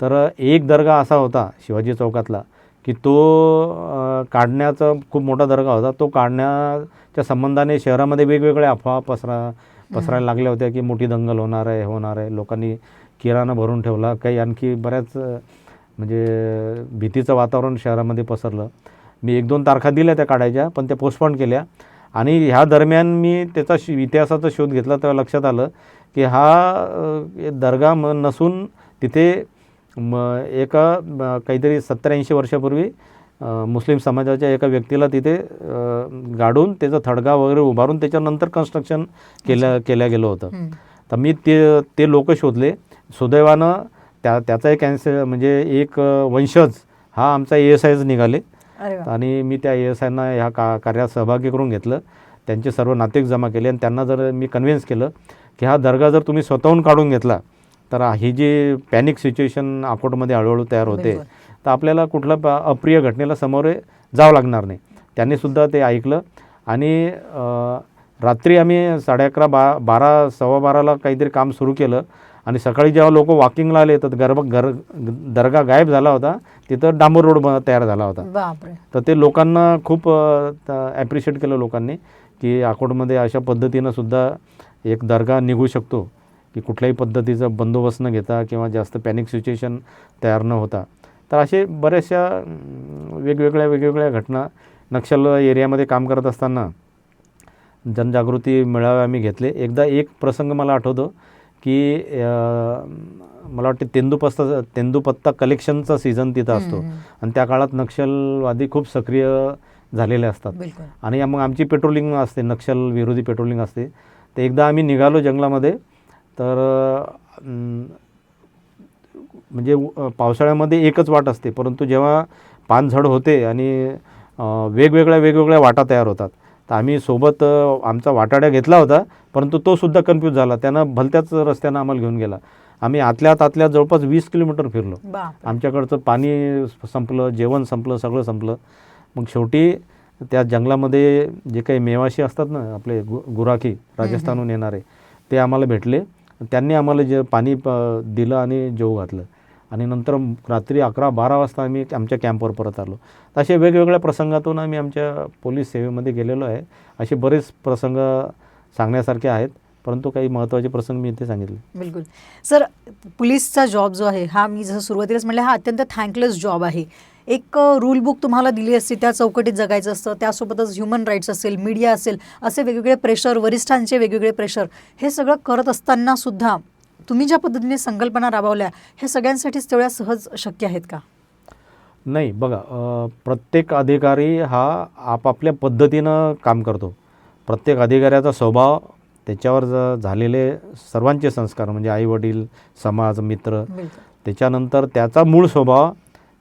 तर एक दर्गा असा होता शिवाजी चौकातला की तो काढण्याचा खूप मोठा दर्गा होता. तो काढण्याच्या संबंधाने शहरामध्ये वेगवेगळ्या अफवा पसरायला लागल्या होत्या की मोठी दंगल होणार आहे. लोकांनी किराणा भरून ठेवला, काही आणखी बऱ्याच म्हणजे भीतीचं वातावरण शहरामध्ये पसरलं. मी 1-2 तारखा दिल्या त्या काढायच्या, पण त्या पोस्टपोन केल्या. आणि ह्या दरम्यान मी त्याचा इतिहासाचा शोध घेतला तेव्हा लक्षात आलं की हा दर्गा नसून तिथे एका काहीतरी 70-80 वर्षापूर्वी मुस्लिम समाजाच्या एका व्यक्तीला तिथे गाडून त्याचा थडगा वगैरे उभारून त्याच्यानंतर कन्स्ट्रक्शन केलं गेलं होतं. तर मी ते लोक शोधले. सुदैवानं त्याचा एक म्हणजे एक वंशज हा आमचा ASIच निघाले अरे वा. आणि मी त्या ASIना ह्या कार्यात सहभागी करून घेतलं. त्यांचे सर्व नातेक जमा केले आणि त्यांना जर मी कन्व्हिन्स केलं की हा दर्गा जर तुम्ही स्वतःहून काढून घेतला तर ही जी पॅनिक सिच्युएशन अकोटमध्ये हळूहळू तयार होते बिलकुल. तर आपल्याला कुठल्या अप्रिय घटनेला समोर जावं लागणार नाही. त्यांनीसुद्धा ते ऐकलं आणि रात्री आम्ही 11:30 12 12:15ला काहीतरी काम सुरू केलं आणि सकाळी जेव्हा लोक वॉकिंगला आले तर दर्गा गायब झाला होता. तिथं डांबर रोड तयार झाला होता. बापरे. तर ते लोकांना खूप ॲप्रिशिएट केलं लोकांनी की अकोटमध्ये अशा पद्धतीनं सुद्धा एक दर्गा निघू शकतो की कुठल्याही पद्धतीचा बंदोबस्त न घेता किंवा जास्त पॅनिक सिच्युएशन तयार न होता. तर असे बऱ्याचशा वेगवेगळ्या घटना नक्षल एरियामध्ये काम करत असताना जनजागृती मेळावे आम्ही घेतले. एकदा एक प्रसंग मला आठवतो की मला वाटते तेंदूपत्ता कलेक्शनचा सीझन तिथं असतो आणि त्या काळात नक्षलवादी खूप सक्रिय झालेले असतात बिलकुल. आणि मग आमची पेट्रोलिंग असते, नक्षल विरोधी पेट्रोलिंग असते. तर एकदा आम्ही निघालो जंगलामध्ये तर म्हणजे पावसाळ्यामध्ये एकच वाट असते, परंतु जेव्हा पानझड होते आणि वेगवेगळ्या वाटा तयार होतात तर आम्ही सोबत आमचा वाटाड्या घेतला होता, परंतु तो सुद्धा कन्फ्यूज झाला. त्यानं भलत्याच रस्त्यानं आम्हाला घेऊन गेला. आम्ही आतल्या जवळपास 20 किलोमीटर फिरलो. बापरे. आमच्याकडचं पाणी संपलं, जेवण संपलं, सगळं संपलं. मग शेवटी त्या जंगलामध्ये जे काही मेवाशी असतात ना आपले गुराखी राजस्थानहून येणारे ते आम्हाला भेटले. त्यांनी आम्हाला जे पाणी दिलं आणि जेवू घातलं आणि नंतर रात्री 11-12 वाजता आम्ही आमच्या कॅम्पवर परत आलो. असे वेगवेगळ्या प्रसंगातून आम्ही आमच्या पोलीस सेवेमध्ये गेलेलो आहे. असे बरेच प्रसंग सांगण्यासारखे आहेत, परंतु काही महत्त्वाचे प्रसंग मी इथे सांगितले. बिलकुल. सर, पोलीसचा जॉब जो आहे हा मी जसं सुरुवातीलाच म्हटलं हा अत्यंत थँकलेस जॉब आहे. एक रूल बुक तुम्हाला दिली असते, त्या चौकटीत जगायचं असतं. त्यासोबतच ह्युमन राईट्स असेल, मीडिया असेल, असे वेगवेगळे प्रेशर, वरिष्ठांचे वेगवेगळे प्रेशर, हे सगळं करत असताना सुद्धा तुम्ही ज्या पद्धतीने संकल्पना राबवल्या हे सगळ्यांसाठीच तेवढ्या सहज शक्य आहेत का? नाही, बघा, प्रत्येक अधिकारी हा आपापल्या पद्धतीनं काम करतो. प्रत्येक अधिकाऱ्याचा स्वभाव, त्याच्यावर झालेले सर्वांचे संस्कार म्हणजे आईवडील, समाज, मित्र, त्याच्यानंतर त्याचा मूळ स्वभाव,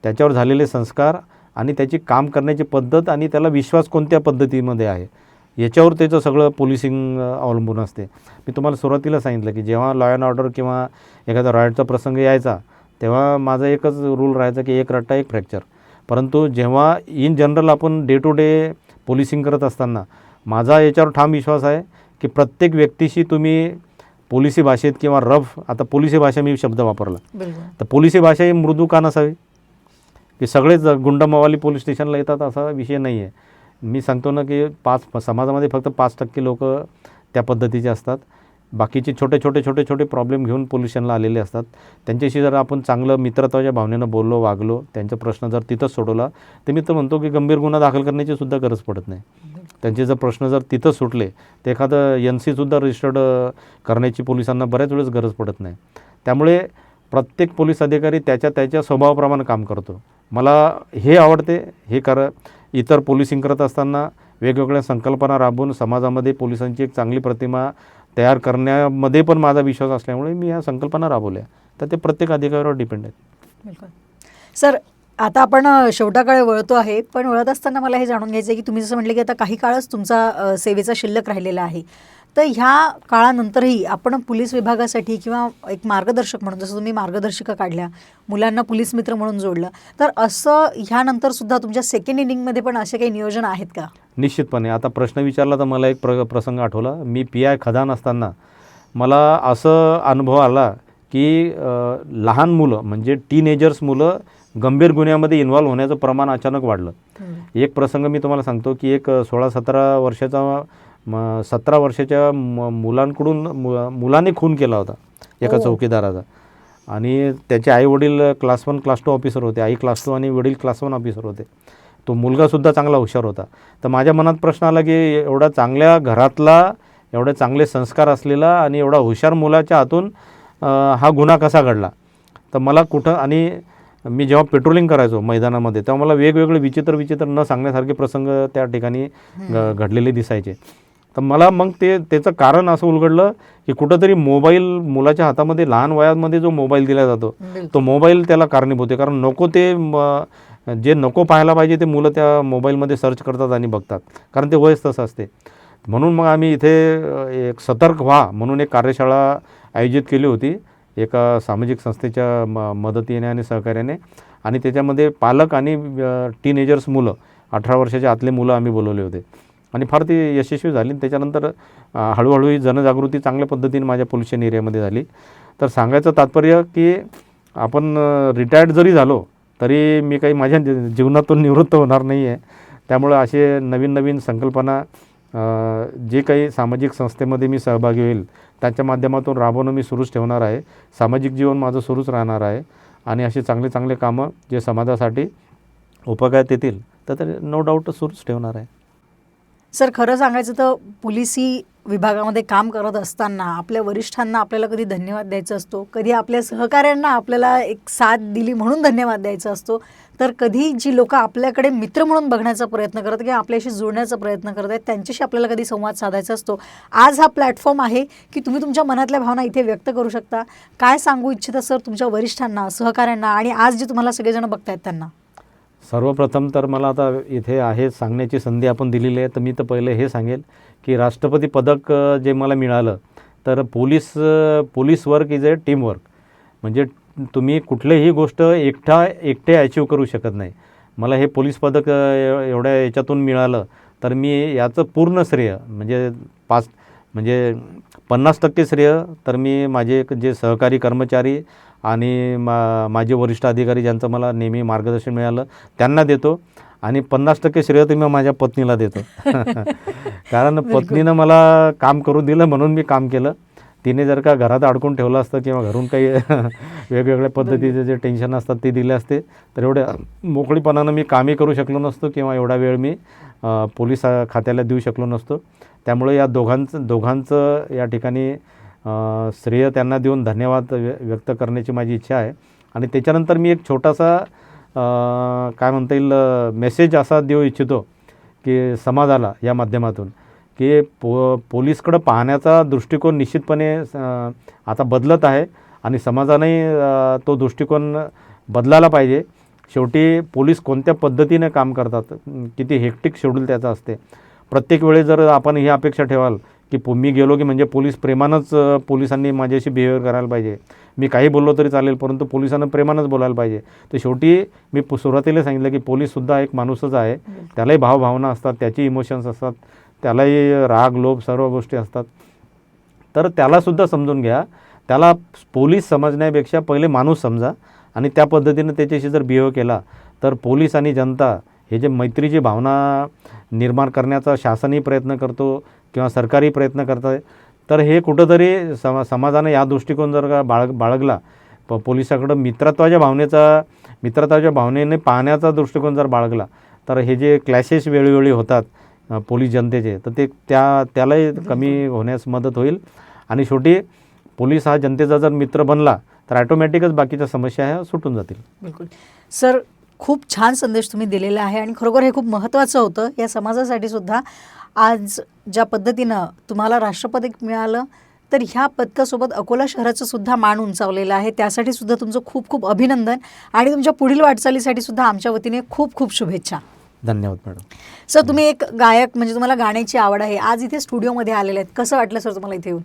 त्याच्यावर झालेले संस्कार आणि त्याची काम करण्याची पद्धत आणि त्याला विश्वास कोणत्या पद्धतीमध्ये आहे याच्यावर त्याचं सगळं पोलिसिंग अवलंबून असते. मी तुम्हाला सुरुवातीला सांगितलं की जेव्हा लॉ अँड ऑर्डर किंवा एखादा रायटचा प्रसंग यायचा तेव्हा माझा एकच रूल राहायचा की एक रट्टा एक फ्रॅक्चर. परंतु जेव्हा इन जनरल आपण डे टू डे पोलिसिंग करत असताना माझा याच्यावर ठाम विश्वास आहे की प्रत्येक व्यक्तीशी तुम्ही पोलिसी भाषेत किंवा रफ, आता पोलिसी भाषा मी शब्द वापरला, तर पोलिसी भाषा ही मृदू का नसावी की सगळेच गुंड मवाली पोलीस स्टेशनला येतात असा विषय नाही आहे. मी सांगतो ना की समाजामध्ये फक्त 5% लोक त्या पद्धतीचे असतात. बाकीचे छोटे प्रॉब्लेम घेऊन पोलीस स्टेशनला आलेले असतात. त्यांच्याशी जर आपण चांगलं मित्रत्वाच्या भावनेनं बोललो, वागलो, त्यांचा प्रश्न जर तिथंच सोडवला तर मी तर म्हणतो की गंभीर गुन्हा दाखल करण्याची सुद्धा गरज पडत नाही. त्यांचे जर प्रश्न जर तिथंच सुटले तर एखादं NC सुद्धा रजिस्टर्ड करण्याची पोलिसांना बऱ्याच वेळेस गरज पडत नाही. त्यामुळे प्रत्येक पोलीस अधिकारी त्याच्या स्वभावाप्रमाणे काम करतो. मला हे आवडते, हे इतर पोलिसिंग करत असताना वेगवेगळ्या संकल्पना राबवून समाजामध्ये पोलिसांची एक चांगली प्रतिमा तयार करण्यामध्ये पण माझा विश्वास असल्यामुळे मी ह्या संकल्पना राबवल्या. तर ते प्रत्येक अधिकाऱ्यावर डिपेंड आहेत. बिलकुल. सर, आता आपण शेवटाकडे वळतो आहे, पण वळत असताना मला हे जाणून घ्यायचं आहे की तुम्ही जसं म्हटलं की आता काही काळच तुमचा सेवेचा शिल्लक राहिलेला आहे. तर ह्या काळानंतरही आपण पोलीस विभागासाठी किंवा एक मार्गदर्शक म्हणून, जसं तुम्ही मार्गदर्शिका काढल्या, मुलांना पोलीस मित्र म्हणून जोडलं, तर असं ह्यानंतर सुद्धा तुमच्या सेकंड इनिंगमध्ये पण असे काही नियोजन आहेत का? निश्चितपणे. आता प्रश्न विचारला तर मला एक प्रसंग आठवला. मी PI खदान असताना मला असं अनुभव आला की लहान मुलं म्हणजे टीनेजर्स मुलं गंभीर गुन्ह्यामध्ये इन्व्हॉल्व होण्याचं प्रमाण अचानक वाढलं. एक प्रसंग मी तुम्हाला सांगतो की एक 16-17 वर्षाचा 17 वर्षाच्या मुलांकडून मुलाने खून केला होता एका चौकीदाराचा आणि त्याचे आईवडील क्लास 1 क्लास 2 ऑफिसर होते. आई क्लास 2 आणि वडील क्लास 1 ऑफिसर होते. तो मुलगासुद्धा चांगला हुशार होता. तर माझ्या मनात प्रश्न आला की एवढा चांगल्या घरातला, एवढे चांगले संस्कार असलेला आणि एवढा हुशार मुलाच्या हातून हा गुन्हा कसा घडला. तर मला कुठं, आणि मी जेव्हा पेट्रोलिंग करायचो मैदानामध्ये तेव्हा मला वेगवेगळे विचित्र न सांगण्यासारखे प्रसंग त्या ठिकाणी घडलेले दिसायचे. तर मला मग त्याचं कारण असं उलगडलं की कुठंतरी मोबाईल मुलाच्या हातामध्ये लहान वयामध्ये जो मोबाईल दिला जातो तो मोबाईल त्याला कारणीभूत आहे. कारण नको ते जे नको पाहायला पाहिजे ते मुलं त्या मोबाईलमध्ये सर्च करतात आणि बघतात, कारण ते वयच तसं असते. म्हणून मग आम्ही इथे एक सतर्क व्हा म्हणून एक कार्यशाळा आयोजित केली होती एका सामाजिक संस्थेच्या मदतीने आणि सहकार्याने, आणि त्याच्यामध्ये पालक आणि टीनेजर्स मुलं 18 वर्षाच्या आतले मुलं आम्ही बोलवले होते आणि फार ती यशस्वी झाली. त्याच्यानंतर हळूहळू ही जनजागृती चांगल्या पद्धतीने माझ्या पोलीस स्टेशन एरियामध्ये झाली. तर सांगायचं तात्पर्य की आपण रिटायर्ड जरी झालो तरी मी काही माझ्या जीवनातून निवृत्त होणार नाही आहे. त्यामुळं असे नवीन नवीन संकल्पना जे काही सामाजिक संस्थेमध्ये मी सहभागी होईल त्याच्या माध्यमातून राबवणं मी सुरूच ठेवणार आहे. सामाजिक जीवन माझं सुरूच राहणार आहे आणि असे चांगले चांगले कामं जे समाजासाठी उपयोगात येतील तर नो डाऊट सुरूच ठेवणार आहे. सर, खरं सांगायचं तर पोलिसी विभागामध्ये काम करत असताना आपल्या वरिष्ठांना आपल्याला कधी धन्यवाद द्यायचा असतो, कधी आपल्या सहकाऱ्यांना आपल्याला एक साथ दिली म्हणून धन्यवाद द्यायचा असतो, तर कधी जी लोकं आपल्याकडे मित्र म्हणून बघण्याचा प्रयत्न करतात किंवा आपल्याशी जोडण्याचा प्रयत्न करत आहेत त्यांच्याशी आपल्याला कधी संवाद साधायचा असतो. आज हा प्लॅटफॉर्म आहे की तुम्ही तुमच्या मनातल्या भावना इथे व्यक्त करू शकता. काय सांगू इच्छिता सर तुमच्या वरिष्ठांना, सहकाऱ्यांना आणि आज जे तुम्हाला सगळेजण बघतायत त्यांना? सर्वप्रथम तर मला आता इथे आहे सांगण्याची संधी आपण दिलेली आहे, तर मी तर पहिले हे सांगेल की राष्ट्रपती पदक जे मला मिळालं तर police work is a team work. म्हणजे तुम्ही कुठलीही गोष्ट एकटे अचीव करू शकत नाही. मला हे पोलीस पदक एवढ्या याच्यातून मिळालं तर मी याचं पूर्ण श्रेय म्हणजे 50% श्रेय तर मी माझे जे सहकारी कर्मचारी आणि माझे वरिष्ठ अधिकारी ज्यांचं मला नेहमी मार्गदर्शन मिळालं त्यांना देतो, आणि 50% श्रेय तर मी माझ्या पत्नीला देतो. कारण पत्नीनं मला काम करू दिलं म्हणून मी काम केलं. तिने जर का घरात अडकून ठेवलं असतं किंवा घरून काही वेगवेगळ्या पद्धतीचे जे टेन्शन असतात ते दिले असते तर एवढ्या मोकळीपणानं मी कामही करू शकलो नसतो किंवा एवढा वेळ मी पोलीस खात्याला देऊ शकलो नसतो. त्यामुळे या दोघांचं या ठिकाणी श्रेय त्यांना देऊन धन्यवाद व्यक्त करण्याची माझी इच्छा आहे. आणि त्याच्यानंतर मी एक छोटासा काय म्हणता येईल मेसेज असा देऊ इच्छितो की समाजाला या माध्यमातून की पोलीसकडं पाहण्याचा दृष्टिकोन निश्चितपणे आता बदलत आहे आणि समाजाने तो दृष्टिकोन बदलायला पाहिजे. शेवटी पोलीस कोणत्या पद्धतीने काम करतात, किती हेक्टिक शेड्यूल त्याचं असते. प्रत्येक वेळेस जर आपण ही अपेक्षा ठेवाल की मी गेलो की म्हणजे पोलिसांनी माझ्याशी बिहेवियर करायला पाहिजे, मी काही बोललो तरी चालेल परंतु पोलिसांना प्रेमानंच बोलायला पाहिजे, तर शेवटी मी सुरुवातीला सांगितलं की पोलीससुद्धा एक माणूसच आहे. त्यालाही भावभावना असतात, त्याची इमोशन्स असतात, त्यालाही राग लोभ सर्व गोष्टी असतात. तर त्यालासुद्धा समजून घ्या. त्याला पोलीस समजण्यापेक्षा पहिले माणूस समजा आणि त्या पद्धतीनं त्याच्याशी जर बिहेव केला तर पोलीस आणि जनता हे जे मैत्रीची भावना निर्माण करण्याचा शासनही प्रयत्न करतो किंवा सरकारही प्रयत्न करत आहे, तर हे कुठंतरी समाजानं या दृष्टिकोन जर का बाळगला पोलिसाकडं मित्रत्वाच्या भावनेने पाहण्याचा दृष्टिकोन जर बाळगला तर हे जे क्लॅशेस वेळोवेळी होतात पोलीस जनतेचे तर ते त्यालाही कमी होण्यास मदत होईल. आणि शेवटी पोलीस हा जनतेचा जर मित्र बनला तर ॲटोमॅटिकच बाकीच्या समस्या ह्या सुटून जातील. बिलकुल सर, खूप छान संदेश तुम्ही दिलेला आहे आणि खरोखर हे खूप महत्त्वाचं होतं या समाजासाठी सुद्धा. आज ज्या पद्धतीनं तुम्हाला राष्ट्रपदक मिळालं तर ह्या पदकासोबत अकोला शहराचं सुद्धा मान उंचावलेलं आहे, त्यासाठी सुद्धा तुमचं खूप खूप अभिनंदन आणि तुमच्या पुढील वाटचालीसाठी सुद्धा आमच्या वतीने खूप खूप शुभेच्छा. धन्यवाद मॅडम. सर, तुम्ही एक गायक म्हणजे तुम्हाला गाण्याची आवड आहे, आज इथे स्टुडिओमध्ये आलेले आहेत, कसं वाटलं सर तुम्हाला इथे येऊन?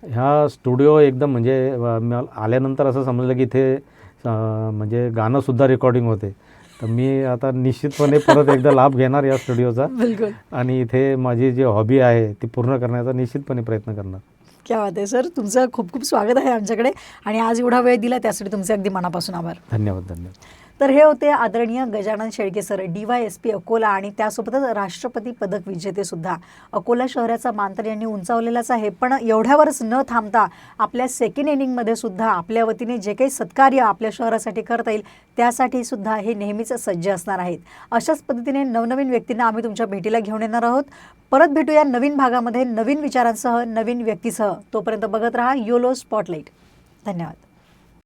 ह्या स्टुडिओ एकदम म्हणजे आल्यानंतर असं समजलं की इथे म्हणजे गाणंसुद्धा रेकॉर्डिंग होते, तर मी आता निश्चितपणे परत एकदा लाभ घेणार या स्टुडिओचा. बिलकुल. आणि इथे माझी जी हॉबी आहे ती पूर्ण करण्याचा निश्चितपणे प्रयत्न करणार. क्या बात आहे सर, तुमचं खूप खूप स्वागत आहे आमच्याकडे आणि आज एवढा वेळ दिला त्यासाठी तुमचे अगदी मनापासून आभार. धन्यवाद. तर हे होते आदरणीय गजानन शेळके सर, DYSP अकोला आणि त्यासोबतच राष्ट्रपती पदक विजेते सुद्धा. अकोला शहराचा मान तर यांनी उंचावलेलाच आहे, पण एवढ्यावरच न थांबता आपल्या सेकंड इनिंगमध्ये सुद्धा आपल्या वतीने जे काही सत्कार्य आपल्या शहरासाठी करता येईल त्यासाठी सुद्धा हे नेहमीच सज्ज असणार आहेत. अशाच पद्धतीने नवनवीन व्यक्तींना आम्ही तुमच्या भेटीला घेऊन येणार आहोत. परत भेटूया नवीन भागामध्ये नवीन विचारांसह नवीन व्यक्तीसह. तोपर्यंत बघत राहा योलो स्पॉटलाईट. धन्यवाद.